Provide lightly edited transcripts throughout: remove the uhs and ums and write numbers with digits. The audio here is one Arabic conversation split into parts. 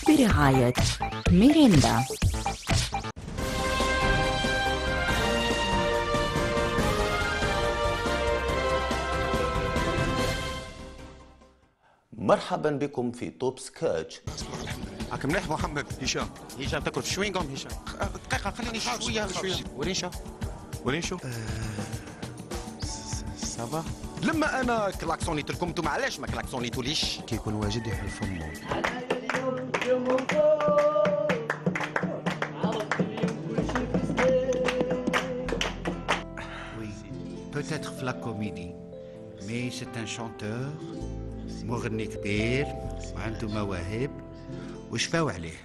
برعاية ميريندا. مرحبا بكم في توب سكاتش. هاك مليح محمد. هشام تاكل في شوينغوم. هشام دقيقة خليني شوية ورينشو صباح. لما انا كلاكسونيت لكم انتم علاش ما كلاكسونيتوليش؟ كيكون واجد يحل فمو. Oui, peut-être la comédie, mais c'est un chanteur مغني كبير وعنده مواهب وشفاو عليه.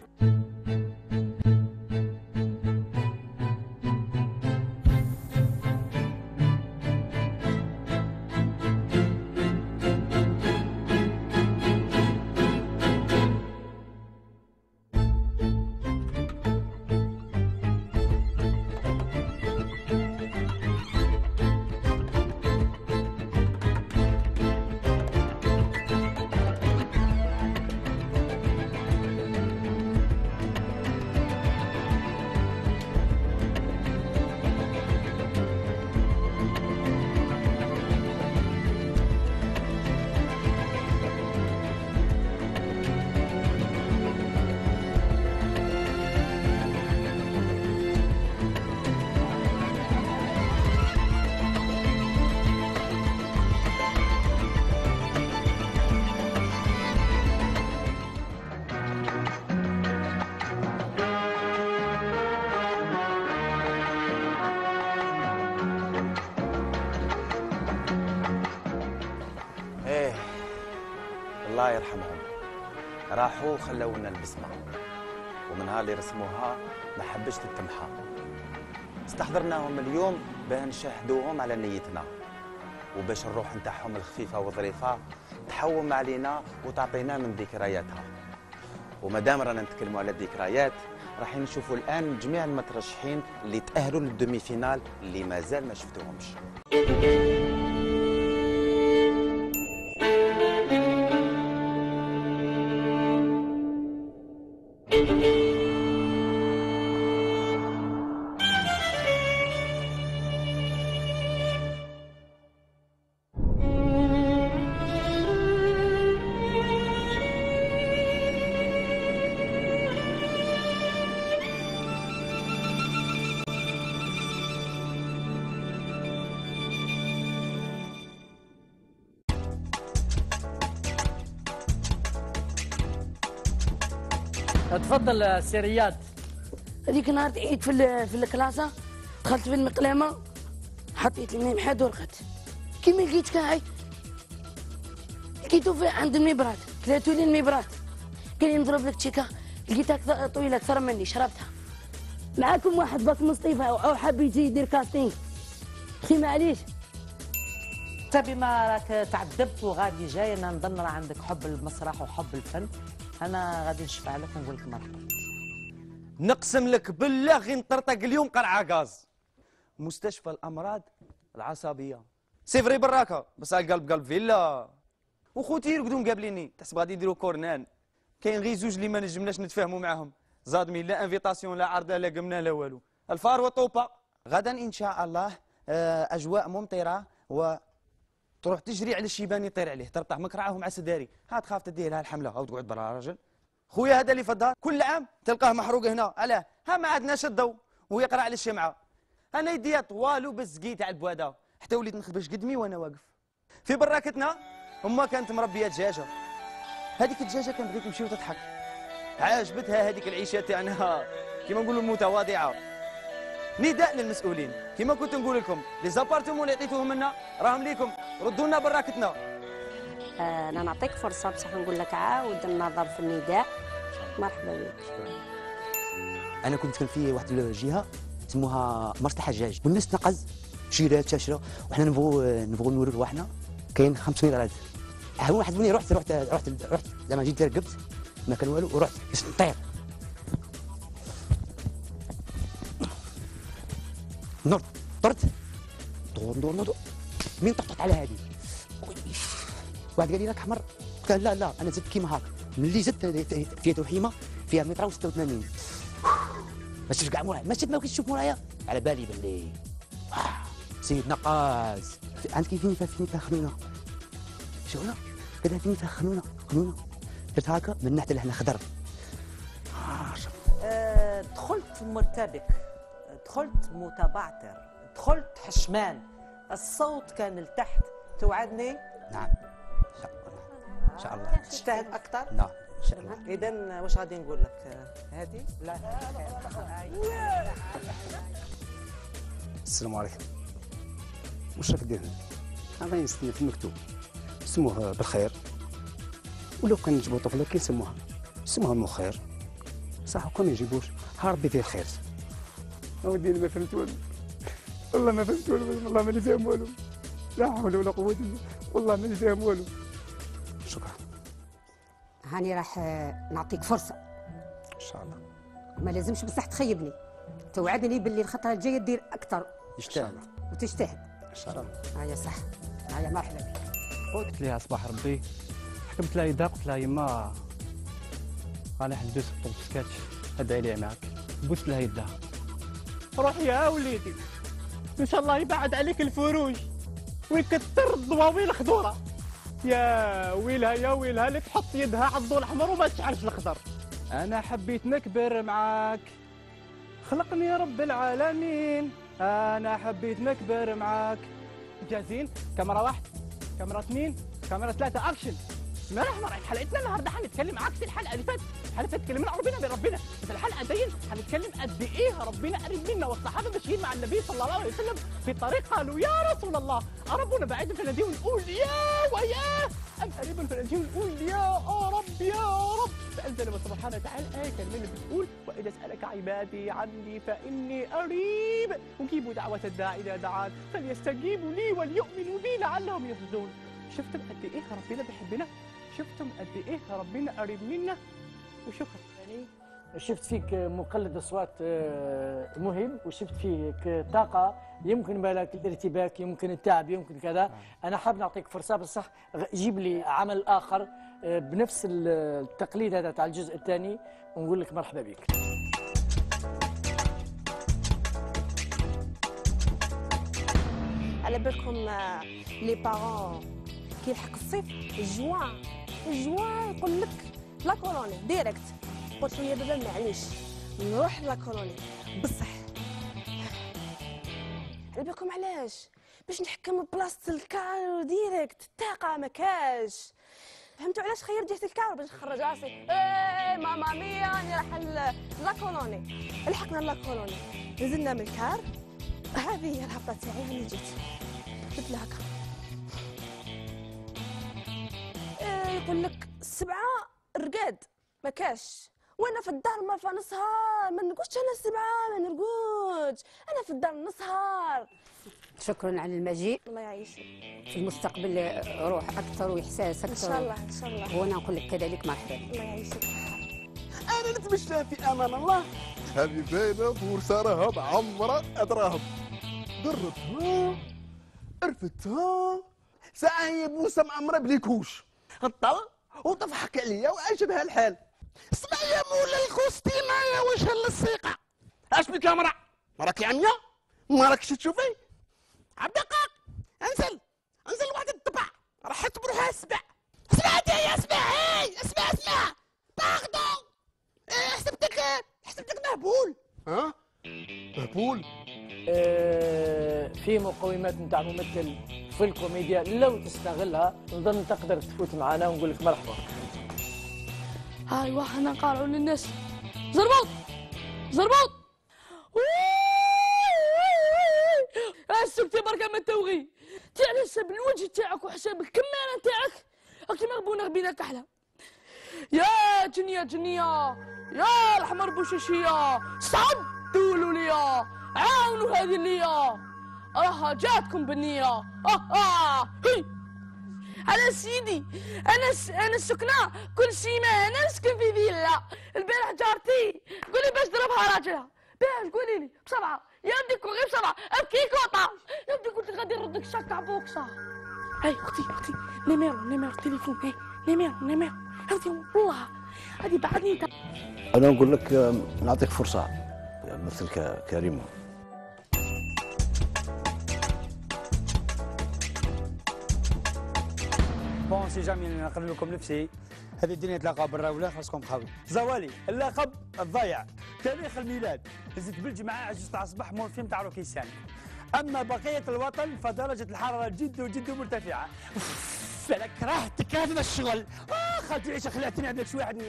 الله يرحمهم، راحوا وخلونا البسمة، ومن اللي رسموها ما حبش تتمحى. استحضرناهم اليوم باه نشهدوهم على نيتنا، وباش الروح نتاعهم الخفيفة وظريفة تحوم علينا وتعطينا من ذكرياتها. ومادام رانا نتكلموا على الذكريات، راح نشوفوا الآن جميع المترشحين اللي تأهلوا للدومي فينال اللي مازال ما شفتوهمش. تفضل سي رياض. هذيك نهار عيد في الكلاسه، دخلت في المقلمه، حطيت الميمحاد ورقت. كيما لقيت كاعي لقيتو عند المبراد، كلاتو لي المبراد، قال لي نضرب لك تشيكا، لقيتها طويله اكثر مني، شربتها. معاكم واحد باك مصطفى او حاب يجي يدير كاستينغ، اخي معليش. انت بما راك تعذبت وغادي جاي، انا نظن راه عندك حب المسرح وحب الفن، انا غادي نشفع لك ونقول لك مرحبا. نقسم لك بالله غير نطرطق اليوم قرعه غاز. مستشفى الامراض العصبيه سيفري براكه، بس قلب فيلا. وخوتي يرقدوا مقابليني، تحسب غادي يديروا كورنان. كاين غير زوج اللي ما نجمناش نتفاهموا معاهم، زادمي لا انفيتاسيون لا عرضه لا قمنا لا والو. الفار وطوبه. غدا ان شاء الله اجواء ممطره، و تروح تجري على الشيبان يطير عليه، ترطح مكرعه مع سداري، ها تخاف تديه لها الحمله او تقعد برا راجل. خويا هذا اللي في الدار كل عام تلقاه محروق هنا، علاه؟ ها ما عندناش الضوء ويقرا على الشمعه. انا يديا طوالو بالزقي تاع البواده، حتى وليت نخبش قدمي وانا واقف. في براكتنا امها كانت مربيه دجاجه، هذيك الدجاجه كانت بغيت تمشي وتضحك، عجبتها هذيك العيشه تاعنا كيما نقولوا متواضعه. نداء للمسؤولين كما كنت نقول لكم، لي زابارتمون اللي عطيتوهم لنا راهم ليكم، ردوا لنا براكتنا. انا نعطيك فرصه بصح نقول لك عاود النظر في النداء. مرحبا بك. انا كنت كان في واحد الجهه سموها مرسى الحجاج، والناس تنقز شيرات تشرى، وحنا نبغوا نوروا رواحنا. كاين 500 غراد. واحد مني رحت زعما جيت ركبت ما كان والو، ورحت نطير نور طرت دور مين طقطقت على هذه. واحد قال لي راك حمر، قلت له لا انا زدت كيما هاك، ملي زدت فيها توحيمه فيها متر و86 ما شفتش كاع مورايا، ما شفت ما بغيتش نشوف مورايا على بالي باللي سيد نقاز عندك فين فيها خنونه شغله كذا فين فيها خنونه درت هكا من ناحيه اللي خضر. دخلت مرتبك، دخلت متبعتر، دخلت حشمان، الصوت كان لتحت. توعدني؟ نعم ان شاء الله. تجتهد اكثر؟ نعم ان شاء الله. اذا واش غادي نقول لك؟ هذه لا. السلام عليكم. واش راك دير هنا؟ انا نستنى في المكتوب سموه بالخير، ولو كان نجيبو طفله كي سموها المخير صح، وكون ما يجيبوش ها ربي فيه الخير. اودي انا ما فهمت والو، والله ما فهمت والو، والله ماني فاهم والو، لا حول ولا قوه الا والله ماني فاهم والو. شكرا. هاني راح نعطيك فرصه ان شاء الله. ما لازمش بصح تخيبني، توعدني باللي الخطره الجايه دير اكثر يجتهد وتجتهد ان شاء الله. هيا صح، هيا مرحبا بك. قلت لها صباح ربي، حكمت لها يدا، قلت لها يما انا حندوز في بطولة سكاتش، ادعي لي معاك. بوست لها يدها، روح يا وليدي ان شاء الله يبعد عليك الفروج ويكثر الضواوي الخضوره. يا ويلها اللي تحط يدها على الضوء الاحمر وما تشعلش الخضر. انا حبيت نكبر معاك، خلقني رب العالمين، انا حبيت نكبر معاك. جاهزين؟ كاميرا 1، كاميرا 2، كاميرا 3، اكشن. بسم الله الرحمن الرحيم. حلقتنا النهارده حنتكلم عكس الحلقه اللي فاتت. الحلقه اللي تكلمنا عن ربنا، بس الحلقه دي حنتكلم قد ايه ربنا قريب منا، والصحابه ماشيين مع النبي صلى الله عليه وسلم في الطريق قالوا يا رسول الله أربنا بعيد فناديه ونقول يا وياه، أم قريب فناديه ونقول يا رب يا رب. فأنزل سبحانه وتعالى آية كريمة بتقول وإذا سألك عبادي عني فإني قريب أجيب دعوة الداعي إذا دعان فليستجيبوا لي وليؤمنوا بي لعلهم يفوزون. شفتم قد إيه ربنا بيحبنا؟ شفتم قد إيه ربنا قريب منا؟ وشكرا. شفت فيك مقلد اصوات مهم، وشفت فيك طاقه، يمكن بالك الارتباك، يمكن التعب، يمكن كذا. انا حاب نعطيك فرصه بصح جيب لي عمل اخر بنفس التقليد هذا تاع الجزء الثاني ونقول لك مرحبا بك. على بالكم لي بارون كي يلحق الصيف الجوع يقول لك لا كولوني ديريكت. قلت له يا بابا معليش نروح لا كولوني بصح على بالكم علاش؟ باش نحكم بلاصه الكار ديريكت، الطاقه ما كاش. فهمتوا علاش خيرت جهه الكار باش نخرج راسي؟ ايه ماما ميا راني رايحه لا كولوني. لحقنا لا كولوني، نزلنا من الكار، هذه هي الهبطه تاعي. راني جيت قلت له هكا يقول لك 7 رقاد ما كاش، وانا في الدار ما فنسهر، ما نرقدش انا 7 ما نرقدش، انا في الدار نسهر. شكرا على المجيء، الله يعيشك. في المستقبل روح اكثر واحساس اكثر ان شاء الله ان شاء الله، وانا نقول لك كذلك مرحبا. الله يعيشك. انا نتمشى في امان الله، هذه باينه بورصه راها معمره ادراهم، درتها رفدتها ساعه هي بوسه معمره بليكوش، الطل وتضحك عليا وعجبها الحال. اسمع يا مولا الخوستيمه يا وجه للسيقه، اش بالكاميرا؟ ما راكي عمية؟ ما راكش تشوفي؟ عبد الدقاق انزل واحد الضبع راحت بروحها السبع. اسمع انت يا اسمع، هاي اسمع باردون، حسبتك مهبول. ها؟ مهبول؟ في مقومات نتاع ممثل في الكوميديا لو تستغلها نظن تقدر تفوت معنا ونقول لك مرحبا. هاي واحد نقارعوا للناس زربوط السكتي بركة ما توغي على حساب الوجه تاعك وحساب الكمانة تاعك راكي مغبونة غبينة كحلة. يا جنية يا الحمر بوشاشية صدوا له ليا، عاونوا هذه الليا راها جاتكم بالنية. هي على سيدي انا السكنة كل سيمانة نسكن في فيلا. البارح جارتي قولي باش ضربها راجلها، باش قولي لي بسرعة يا ودي كون غير بسرعة ابكي كوطة يا ودي قلت غادي نردك شكع فوق صح. هاي اختي نيميرو التليفون، هاي نيميرو هاودي والله هذه بعدني انا نقول لك نعطيك فرصه مثل كريم. بون سي جامي نقول لكم نفسي هذه الدنيا تلاقى برا ولا خاصكم خاوي. زوالي اللقب الضايع، تاريخ الميلاد، هزت بالجمعة عجزت على الصباح مورفين تاع روكيسان. أما بقية الوطن فدرجة الحرارة جد مرتفعة. فأنا كرهتك هذا الشغل. خالتي عيشة خلعتني عندك شي واحد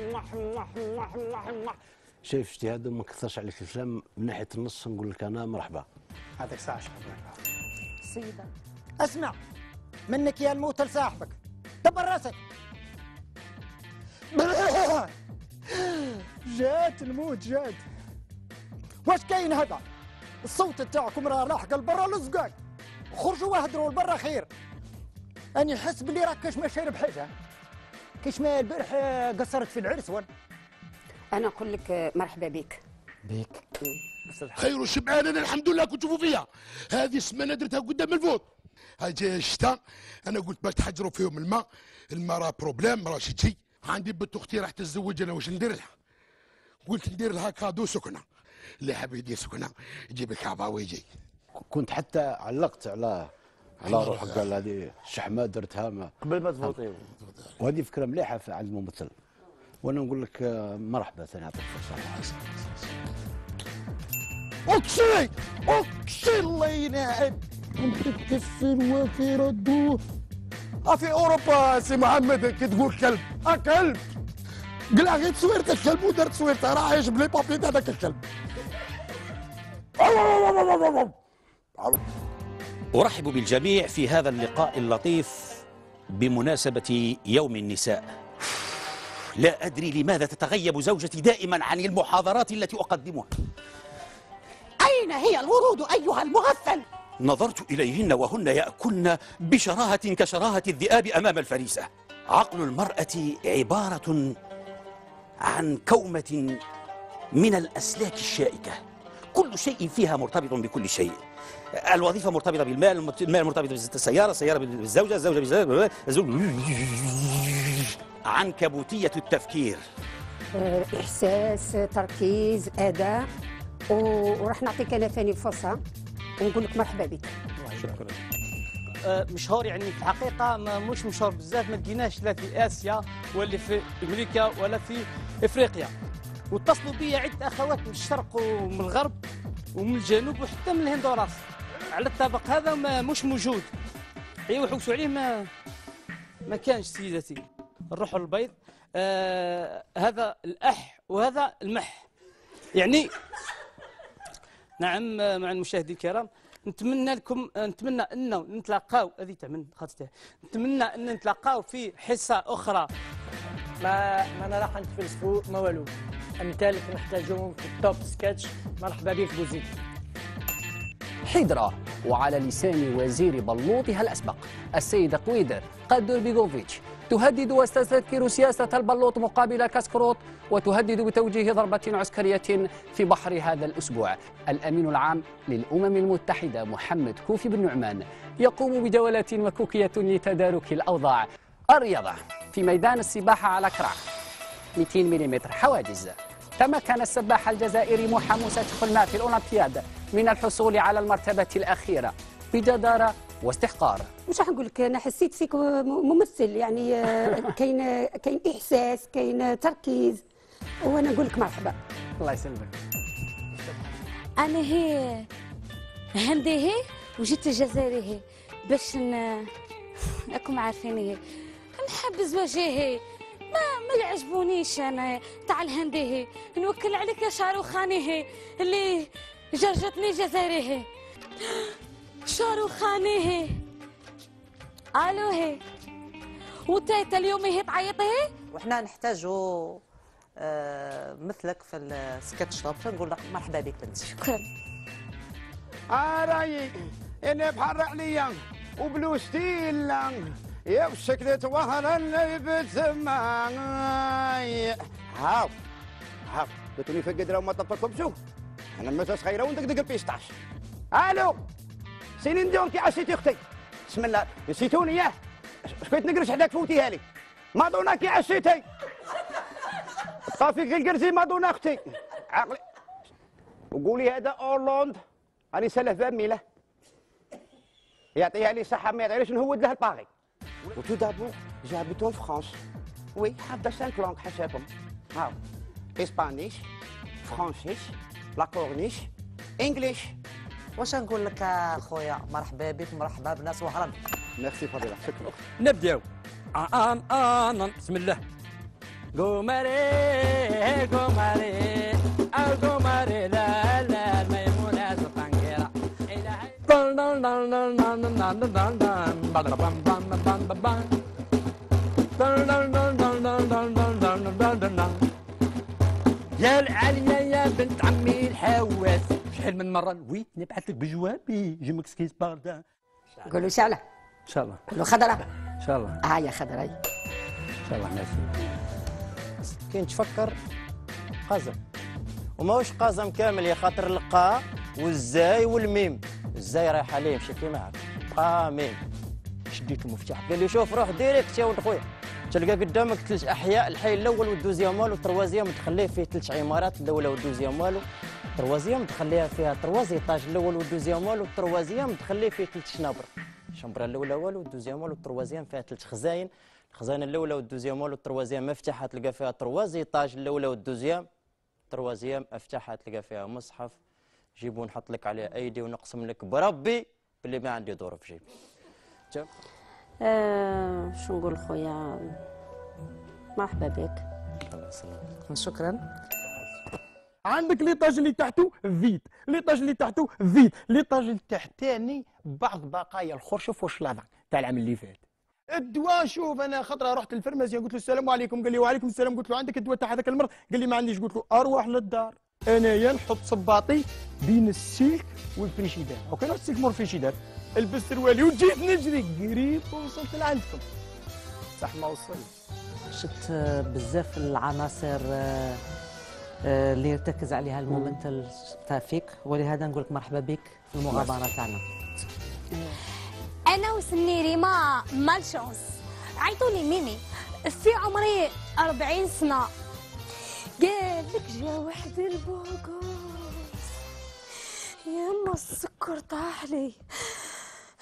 شايف اجتهاد وما كثرش عليك الكلام من ناحية النص نقول لك أنا مرحبا. هذاك ساعة شكرا. السيدة اسمع منك يا الموت لصاحبك دبر راسك. جات الموت جات. واش كاين هذا؟ الصوت تاعكم راه لاحق لبرا لزقاك. خرجوا واهدروا لبرا خير. اني نحس بلي راك كاش ما شارب حاجه. كاش ما البارح قصرت في العرس ولا؟ انا نقول لك مرحبا بك. بيك خير الشبعان. انا الحمد لله كنت تشوفوا فيا هذه السمانه درتها قدام الفوت. هاي جاي الشتاء انا قلت باش تحجروا فيهم الماء راه بروبليم راه شي. عندي بنت اختي راح تتزوج انا واش ندير لها؟ قلت ندير لها كادو سكنه. اللي حاب يدير سكنه يجيب الكعبه ويجي. كنت حتى علقت على روحك قال هذه الشحمه درتها ما قبل ما تفوتي. وهذه فكره مليحه عند الممثل. وانا نقول لك مرحبا ثاني نعطيك فرصه. اقسي الله ينعم. تكسر وتردوه. في اوروبا سي محمد كي تقول كلب كلب قلع غير تصويرة الكلب ودرت تصويرته راه عايش بلي بابي تاع ذاك الكلب. أرحب بالجميع في هذا اللقاء اللطيف بمناسبة يوم النساء. لا أدري لماذا تتغيب زوجتي دائما عن المحاضرات التي أقدمها. أين هي الورود أيها المغفل؟ نظرت إليهن وهن يأكلن بشراهة كشراهة الذئاب أمام الفريسة. عقل المرأة عبارة عن كومة من الأسلاك الشائكة، كل شيء فيها مرتبط بكل شيء. الوظيفة مرتبطة بالمال، المال مرتبط بالسيارة، السيارة بالزوجة، الزوجة بالزوجة. عنكبوتية التفكير. إحساس، تركيز، أداء. وراح نعطيك أنا ثاني الفرصة ونقول لك مرحبا بك. شكرا. مشهور يعني في الحقيقه مش مشهور بزاف، ما لقيناش لا في اسيا ولا في امريكا ولا في افريقيا. واتصلوا بي عده اخوات من الشرق ومن الغرب ومن الجنوب وحتى من الهند وراس على الطبق هذا مش موجود. وحوسوا عليه ما كانش سيدتي. نروحوا للبيض. هذا الأح وهذا المح. يعني نعم مع المشاهدين الكرام نتمنى انه نتلاقاو هذه تمن خاطر نتمنى ان نتلاقاو في حصه اخرى. ما راح نتفلسفوا ما والو. امثالك نحتاجهم في التوب سكتش. مرحبا بك بوزيد. حيدرا وعلى لسان وزير بلوطها الأسبق السيد قويدر قادر بيغوفيتش تهدد وتستذكر سياسة البلوط مقابل كاسكروت وتهدد بتوجيه ضربة عسكرية في بحر هذا الأسبوع. الأمين العام للأمم المتحدة محمد كوفي بن نعمان يقوم بجولات مكوكية لتدارك الأوضاع. الرياضة في ميدان السباحة على كراع 200 ملم حواجز. تمكن السباح الجزائري موحى موسى تخلماء في الأولمبياد من الحصول على المرتبة الأخيرة بجدارة واستحقار. مش راح نقول لك انا حسيت فيك ممثل يعني كاين احساس كاين تركيز وانا نقول لك مرحبا. الله يسلمك. انا هي هندي هي وجيت الجزائري هي باش راكم عارفين هي نحب زواجي ما يعجبونيش انا تاع الهندي هي. نوكل عليك يا شاروخاني هي اللي جرجتني جزائري هي. شاروخاني هي الو هي وتايتا اليوم هي تعيط هي. وحنا نحتاجوا مثلك في السكتش شوب. نقول لك مرحبا بك بنتي. شكرا. رايي اني بحر عليا وبلو ستيل يا بشكل توهر اللي بتسمع هاو قلتوني في القدره وما طبطكم شوف انا المساس خيره وندقدق البيستاش. الو سيلين ديون كي عشيتي اختي بسم الله نسيتوني ياه اش كنت نقرش حداك فوتيها لي مادونا كي عشيتي صافي كي قلتي ما دون اختي عقلي وقولي هذا اورلاند راني سلف باميله يعطيها لي صحه ما يعطيهاش نهود له الباغي وتو دابور جابيت اون فرانس وي حافظه 5 لونغ حاشاكم هاو اسبانيش فرونسيش لا كورنيش انجليش. واش نقول لك اخويا؟ مرحبا بك، مرحبا بناس وهران. ميرسي فضيله، شكرا. نبداو. بسم الله. قمري قمري قمري لا لا الميمونة الطنجرة يا العالية يا بنت عمي الحواس، شحال من مرة نويت نبعث لك بجوابي جو مكسكيز باردان. قولوا شعلة. ان شاء الله. قولوا خضرة. ان شاء الله. يا خضرة ان شاء الله. ميرسي. كاين تفكر قزم وماهوش قزم كامل، يا خاطر القاء والزاي والميم. الزاي رايحه ليه مشيت لي معاك قا ميم. شديت المفتاح قال لي شوف روح ديريكت يا ولد خويا، تلقى قدامك 3 احياء، الحي الاول والدوزيام والو والتروازيام تخليه فيه 3 عمارات، الاولى والدوزيام والو، التروازيام تخليها فيها 3 ايطاج، الاول والدوزيام والو والتروازيام تخليه فيه 3 شنابر، الشمبره الاولى والو والدوزيام والو والتروازيام فيها 3 خزاين، الخزانه الاولى والدوزيام والو والتروازيام مفتاحه تلقى فيها 3 ايطاج، الاولى والدوزيام التروازيام افتحها تلقى فيها مصحف، جيبوا نحط لك عليه ايدي ونقسم لك بربي باللي ما عندي دور في جيبي. شو نقول خويا؟ مرحبا بك. الله يسلمك. شكرا. عندك ليطاج اللي تحته فيد، ليطاج اللي تحته فيد، ليطاج اللي تحتاني بعض بقايا الخرشف والشلاضه تاع العام اللي فات. الدواء شوف انا خطره رحت للفرماسيا قلت له السلام عليكم، قال لي وعليكم السلام، قلت له عندك الدواء تاع هذاك المرض؟ قال لي ما عنديش، قلت له اروح للدار انايا نحط صباطي بين السلك والفريشيدار، وكان السلك مور الفريشيدار، البس سروالي وجيت نجري قريب وصلت لعندكم. صح ما وصلت. شفت بزاف العناصر اللي يرتكز عليها الممثل تاع فيك، ولهذا نقول لك مرحبا بك في المغامره تاعنا. انا وسمي ريما مالشونس، عيطوني ميمي، في عمري 40 سنه، قال لك جا واحد البوغوس، يما السكر طاح لي،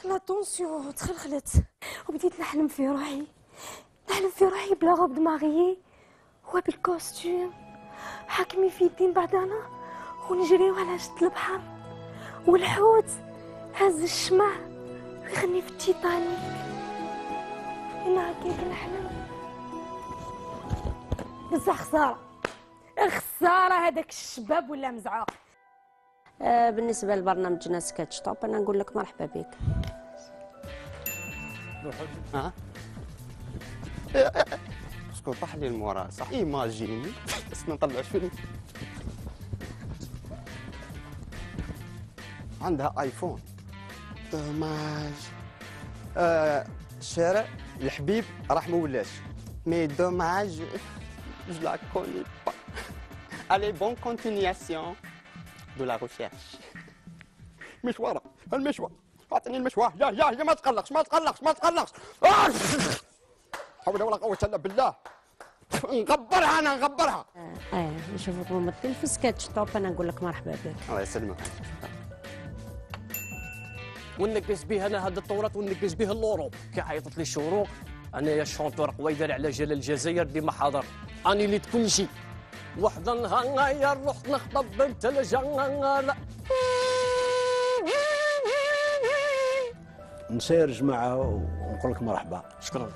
لا طونسيون تخلخلت، وبديت نحلم في روحي، نحلم في روحي بلا غوب دماغي وبالكوستيم حاكمي في يدين بعدنا ونجريو على شط البحر، والحوت هز الشمع ويغني في التيتانيك. انا هكاك نحلم بصح خساره خساره هذاك الشباب ولا مزعوق. بالنسبه لبرنامجنا سكتش توب انا نقول لك مرحبا بك. ها اسكو طاح لي المورا صح، ايماجيني بس نطلع فيلم عندها ايفون دوماج. الشارع الحبيب راح مولاش مي دوماج جو لا كوني با. الي بون كونتينياسيون دو لا ريشيرش. مشوار المشوار، اعطيني المشوار. يا ما تقلقش ما تقلقش ما تقلقش. حول ولا قوة الا بالله. نغبرها انا نغبرها. نشوفك ممثل في سكتش توب انا نقول لك مرحبا بك. الله يسلمك. ونكبس به انا هاد الطورات ونكبس به اللورو كي عيطت لي الشروق. انا يا شونتور قويدر على جلال الجزائر ديما حاضر، اني ليت كل شيء. وحده نهار رحت نخطب بنت الجنة نسير جماعة ونقول لك مرحبا. شكرا.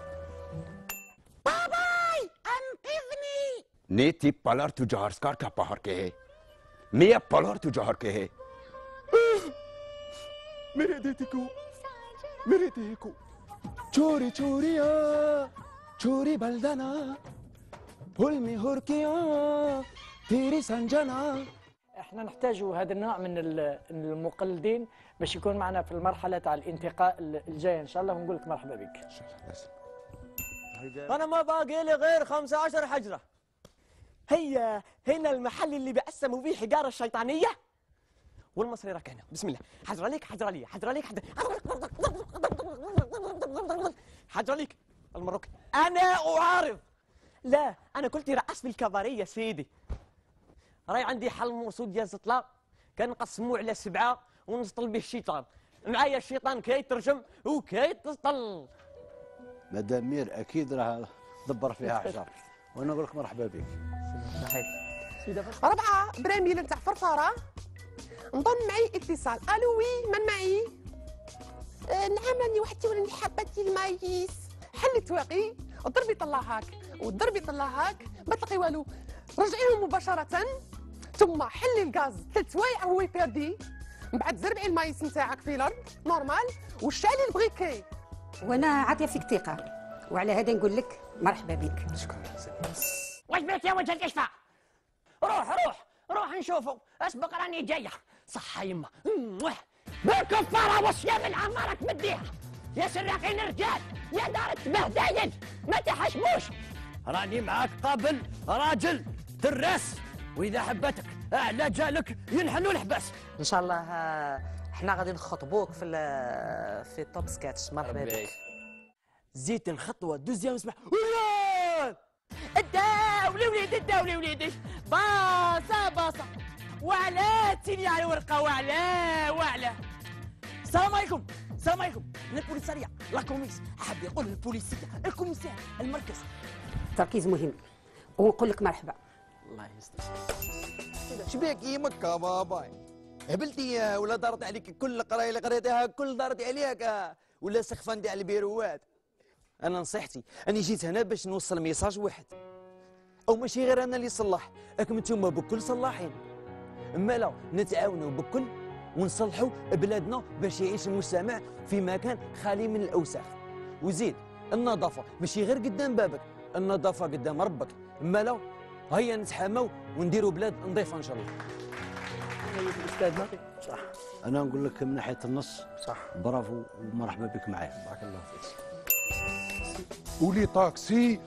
باباي انقذني. نيتي بالار تو جهر سكار کا پہر کے ہے ميا بالار تو جهر کے ہے. मेरे देती को चोरी चोरिया चोरी बलदना भूल में हर किया तेरी संजना. احنا نحتاج هذا النوع من المقلدين باش يكون معنا في المرحله تاع الانتقاء الجايه ان شاء الله، ونقول لك مرحبا بك. انا ما باقي لي غير 15 حجره. هي هنا المحل اللي بيقسموا فيه حجاره الشيطانيه والمصري راك هنا. بسم الله. حجر عليك حجر علي حجر عليك حجر عليك المروكي. انا اعارض لا انا قلت رقص في الكباري يا سيدي. راي عندي حل مرصود ديال زطله كنقسموه على 7 ونسطل به الشيطان. معايا الشيطان كيترجم وكيتسطل. مدام مير اكيد راه دبر فيها حجر، وانا نقول لك مرحبا بك. صحيح. 4 براميل نتاع فرفاره. نظن معي اتصال. الو وي من معي؟ نعم راني وحدي وراني حابه المايس. حلت واقي الضرب يطلعهاك والضرب يطلعهاك ما تلقي والو. رجعيهم مباشره ثم حلي الغاز 3 سوايع هو يبيردي. من بعد زربعي المايس نتاعك في الارض نورمال وشعلي البريكي. وانا عاطيه فيك ثقه وعلى هذا نقول لك مرحبا بك. شكرا. واش بك يا وجه الكشفه؟ روح نشوفوا اسبق راني جايه. صحة يما بالكفاره والصيام اللي عمرك مديها يا سراقين الرجال يا دار التبهدايد ما تحشموش. راني معاك قابل راجل دراس واذا حبتك اعلى جالك ينحلوا الحباس. ان شاء الله احنا غادي نخطبوك في توب سكاتش. مرحبا بك. زيت الخطوه دوزيام اسمع الداولي وليدي باصه وعلى تيني على ورقه وعلى. السلام عليكم انا البوليساريه لا كوميس حاب يقول البوليسيه الكوميسار المركز. تركيز مهم ونقول لك مرحبا. الله يستر. شبيك يمك يا باباي؟ هبلتي ولا دارت عليك كل قرايه اللي قريتها كل دارت عليك ولا سخفندي على البيروات؟ انا نصيحتي اني جيت هنا باش نوصل ميساج واحد، او ماشي غير انا اللي صلح، راكم نتوما بكل صلاحين. اما لا نتعاونوا بكل ونصلحوا بلادنا باش يعيش المجتمع في مكان خالي من الاوساخ. وزيد النظافه ماشي غير قدام بابك، النظافه قدام ربك. اما لا هيا نتحاموا ونديروا بلاد نظيفه ان شاء الله. استاذنا صح. انا نقول لك من ناحيه النص صح، برافو ومرحبا بك معايا. بارك الله فيك. ولي طاكسي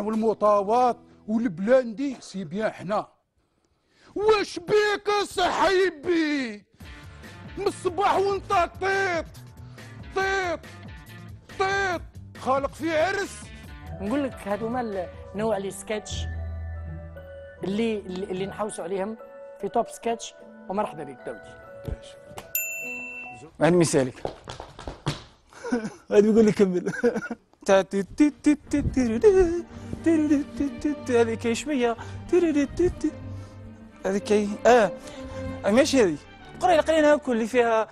والمطاوات والبلاندي سي بيان حنا. واش بيك صاحبي؟ من الصباح وانت طيط خالق في عرس. نقول لك هذوما نوع لي سكتش اللي نحوسوا عليهم في توب سكتش. ومرحبا بك دولتي. واحد مثالك غادي يقول لي كمل. هذه كاين شويه هذه كاين ماشي هذه قريناها كل اللي فيها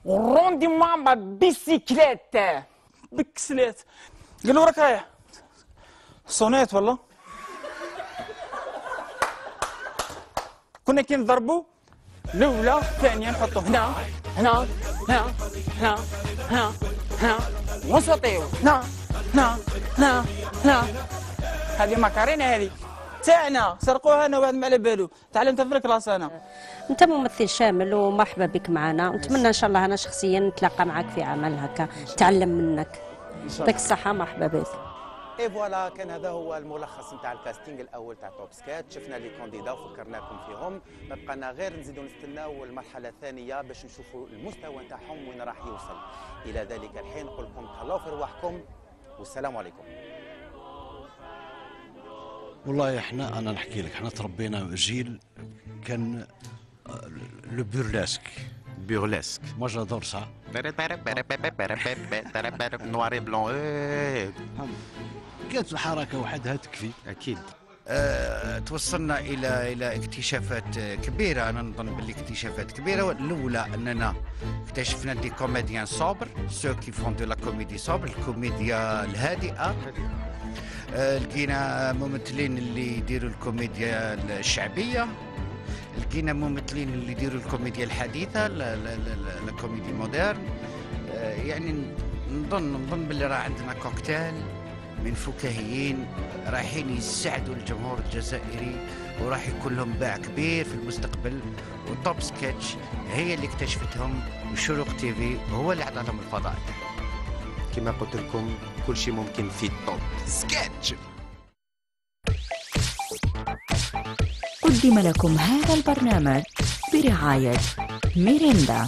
روندي ماما بيسيكليت بكسلات. قال له راك رايح صونيت والله. كنا كي نضربوا الاولى الثانيه نحطوا هنا ونسطيو هنا. هذه ماكارينا هذه تاعنا سرقوها انا واحد ما على بالو. تعلمت في الكلاس انا. انت ممثل شامل ومرحبا بك معنا، ونتمنى ان شاء الله انا شخصيا نتلاقى معك في عمل هكا نتعلم منك. يعطيك الصحه. مرحبا بك. اي فوالا كان هذا هو الملخص نتاع الكاستينغ الاول تاع توب سكات. شفنا لي كونديدا وفكرناكم فيهم، ما بقانا غير نزيدوا نستناو المرحله الثانيه باش نشوفوا المستوى نتاعهم وين راح يوصل. الى ذلك الحين نقول لكم تهلاو في رواحكم والسلام عليكم. والله احنا انا نحكي لك احنا تربينا جيل كان لو بورلاسك moi j'adore ça نواري بلون. كانت الحركه وحدها تكفي اكيد. توصلنا الى اكتشافات كبيره. انا نظن باللي اكتشافات كبيره. الاولى اننا اكتشفنا دي كوميديان صابر، سو كي فون دو لا كوميدي صابر، الكوميديا الهادئه. لقينا ممثلين اللي يديروا الكوميديا الشعبيه، لقينا ممثلين اللي يديروا الكوميديا الحديثه الكوميدي مودرن. يعني نظن باللي راه عندنا كوكتيل من فكاهيين رايحين يساعدوا الجمهور الجزائري وراح يكون لهم باع كبير في المستقبل. وتوب سكتش هي اللي اكتشفتهم، وشروق تي في هو اللي عطاهم الفضاء. كما قلت لكم كل شيء ممكن في توب سكتش. قدم لكم هذا البرنامج برعاية ميريندا.